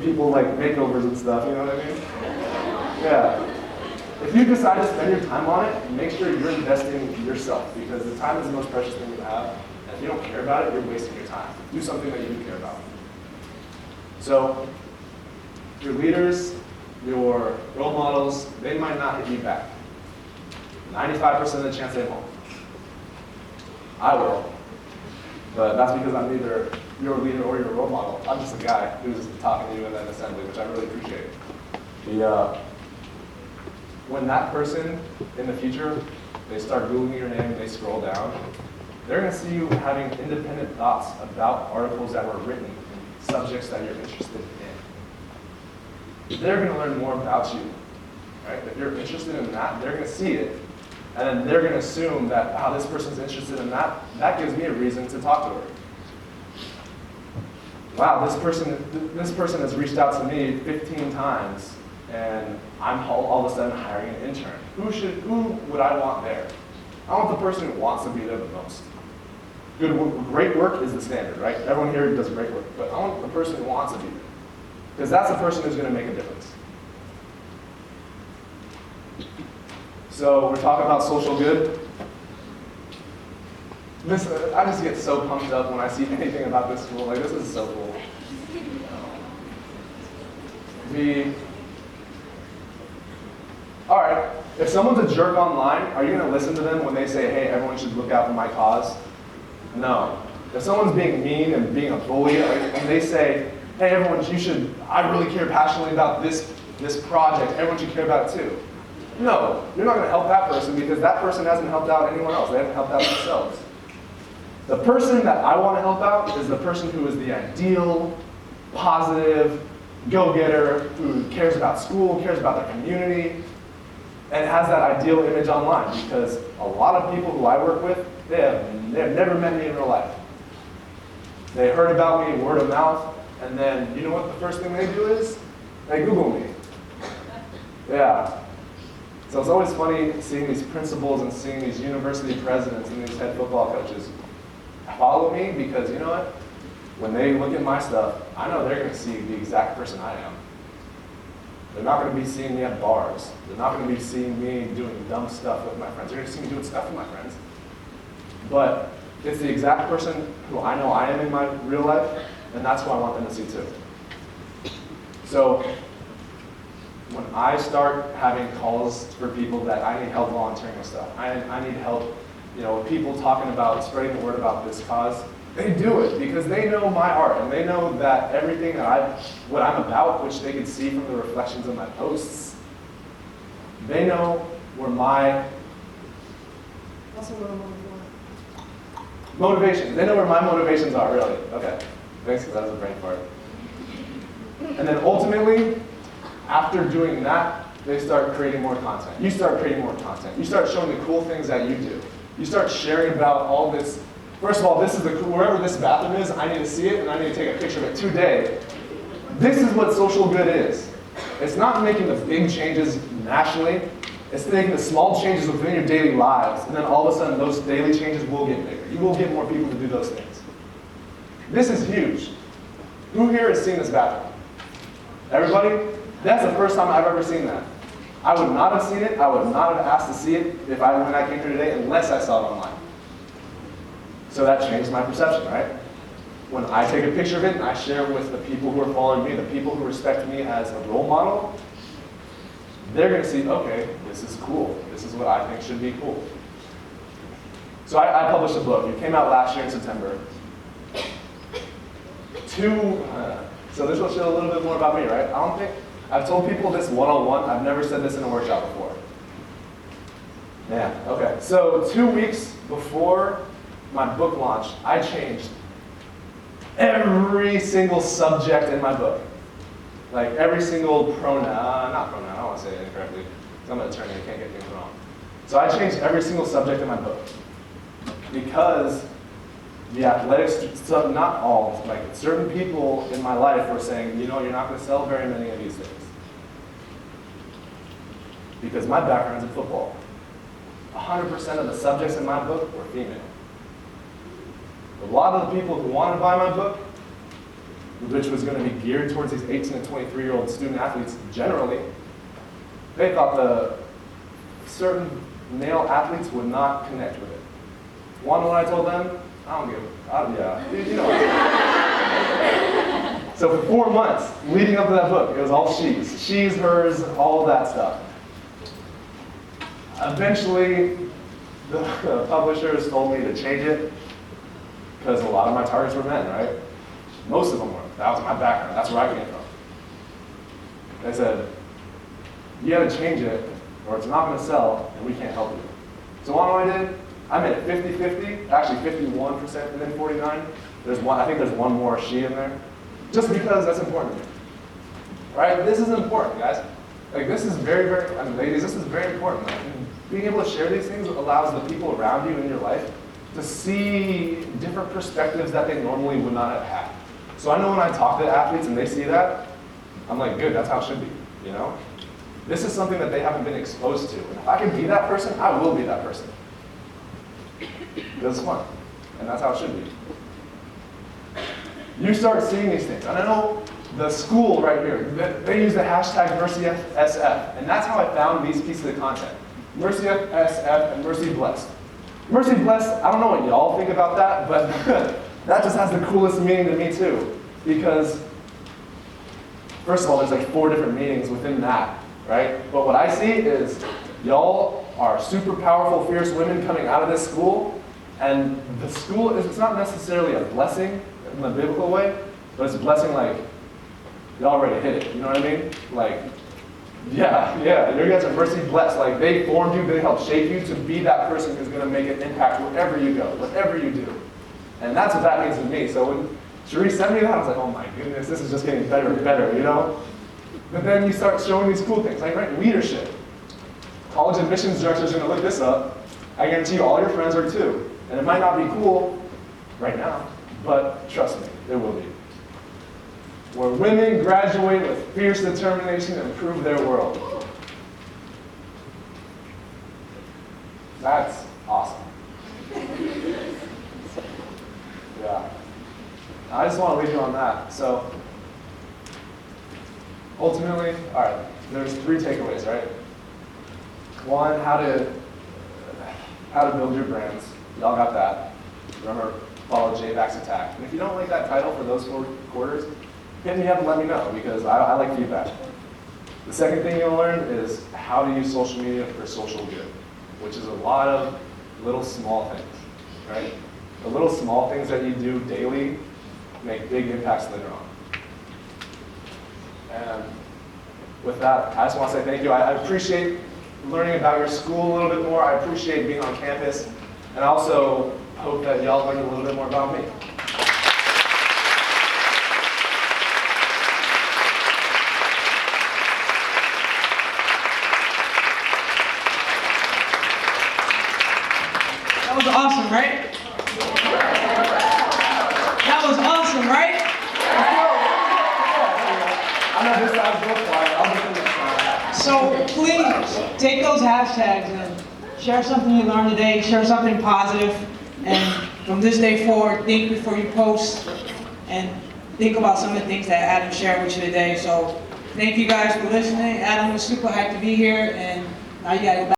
people like makeovers and stuff, you know what I mean? Yeah. If you decide to spend your time on it, make sure you're investing in yourself, because the time is the most precious thing you have. And if you don't care about it, you're wasting your time. Do something that you do care about. So, your leaders, your role models, they might not hit you back. 95% of the chance they won't. I will. But that's because I'm neither your leader or your role model. I'm just a guy who's talking to you in an assembly, which I really appreciate. When that person in the future, they start Googling your name, they scroll down, they're going to see you having independent thoughts about articles that were written in subjects that you're interested in. They're going to learn more about you. Right? If you're interested in that, they're going to see it, and then they're going to assume that, wow, this person's interested in that. That gives me a reason to talk to her. Wow, this person has reached out to me 15 times, and I'm all of a sudden hiring an intern. Who would I want there? I want the person who wants to be there the most. Great work is the standard, right? Everyone here does great work, but I want the person who wants to be there, because that's the person who's going to make a difference. So we're talking about social good. I just get so pumped up when I see anything about this school. Like, this is so cool. All right, if someone's a jerk online, are you going to listen to them when they say, hey, everyone should look out for my cause? No. If someone's being mean and being a bully, and they say, hey, everyone, I really care passionately about this project, everyone should care about it too. No, you're not going to help that person, because that person hasn't helped out anyone else. They haven't helped out themselves. The person that I want to help out is the person who is the ideal, positive, go-getter, who cares about school, cares about their community, and has that ideal image online, because a lot of people who I work with, they have never met me in real life. They heard about me word of mouth, and then, you know what the first thing they do is? They Google me. Yeah. So it's always funny seeing these principals and seeing these university presidents and these head football coaches follow me, because you know what? When they look at my stuff, I know they're going to see the exact person I am. They're not going to be seeing me at bars. They're not going to be seeing me doing dumb stuff with my friends. They're going to see me doing stuff with my friends. But it's the exact person who I know I am in my real life, and that's who I want them to see too. So when I start having calls for people that I need help volunteering with stuff, I need help, people talking about spreading the word about this cause, they do it because they know my art, and they know that everything that what I'm about, which they can see from the reflections of my posts, they know where my motivations. They know where my motivations are, really. Okay, thanks, because that was a brain fart. And then ultimately, after doing that, they start creating more content. You start creating more content. You start showing the cool things that you do. You start sharing about all this. First of all, this is wherever this bathroom is, I need to see it, and I need to take a picture of it today. This is what social good is. It's not making the big changes nationally. It's making the small changes within your daily lives, and then all of a sudden, those daily changes will get bigger. You will get more people to do those things. This is huge. Who here has seen this bathroom? Everybody? That's the first time I've ever seen that. I would not have seen it. I would not have asked to see it when I came here today, unless I saw it online. So that changed my perception, right? When I take a picture of it and I share it with the people who are following me, the people who respect me as a role model, they're going to see, okay, this is cool. This is what I think should be cool. So I published a book. It came out last year in September. So this will show a little bit more about me, right? I've told people this one-on-one. I've never said this in a workshop before. Yeah, okay. So 2 weeks before my book launch, I changed every single subject in my book. Like every single pronoun, not pronoun, I don't want to say it incorrectly, because I'm an attorney, I can't get things wrong. So I changed every single subject in my book. Because the athletics, not all, like certain people in my life were saying, you're not going to sell very many of these things. Because my background's in football. 100% of the subjects in my book were female. A lot of the people who want to buy my book which was going to be geared towards these 18 and 23-year-old student athletes generally, they thought the certain male athletes would not connect with it. One, when I told them, I don't give yeah, you know. So for 4 months leading up to that book, it was all she's, hers, all of that stuff. Eventually, the publishers told me to change it because a lot of my targets were men, right? Most of them were. That was my background. That's where I came from. They said, you got to change it or it's not going to sell and we can't help you. So what I did, I made it 50-50, actually 51% and then 49. I think there's one more she in there. Just because that's important to me. Right? This is important, guys. Like this is very, ladies, this is very important. Like, being able to share these things allows the people around you in your life to see different perspectives that they normally would not have had. So I know when I talk to athletes and they see that, I'm like, good, that's how it should be, you know? This is something that they haven't been exposed to. And if I can be that person, I will be that person. Because it's fun. And that's how it should be. You start seeing these things. And I know the school right here, they use the hashtag MercySF. And that's how I found these pieces of content. MercySF and Mercy Blessed. Mercy Blessed, I don't know what y'all think about that, but that just has the coolest meaning to me too. Because, first of all, there's like 4 different meanings within that, right? But what I see is y'all are super powerful, fierce women coming out of this school, and the school it's not necessarily a blessing in the biblical way, but it's a blessing like, y'all already hit it, you know what I mean? Like, yeah, you guys are mercy blessed. Like, they formed you, they helped shape you to be that person who's gonna make an impact wherever you go, whatever you do. And that's what that means to me. So when Cherie sent me that, I was like, oh my goodness, this is just getting better and better, you know? But then you start showing these cool things, like right, leadership. College admissions directors are gonna look this up. I guarantee you all your friends are too. And it might not be cool right now, but trust me, it will be. Where women graduate with fierce determination to improve their world. That's awesome. Yeah. I just want to leave you on that. So, ultimately, all right, there's 3 takeaways, right? 1, how to build your brands. Y'all got that. Remember, follow Juratovac attack. And if you don't like that title for those 4 quarters, hit me up and let me know, because I like feedback. The second thing you'll learn is how to use social media for social good, which is a lot of little small things, right? The little small things that you do daily make big impacts later on. And with that, I just want to say thank you. I appreciate learning about your school a little bit more. I appreciate being on campus. And I also hope that y'all learn a little bit more about me. That was awesome, right? That was awesome, right? I'm not this side, go quiet. I'll get the next time. So please take those hashtags and share something you learned today, share something positive, and from this day forward, think before you post, and think about some of the things that Adam shared with you today. So thank you guys for listening. Adam was super hyped to be here, and now you gotta go back.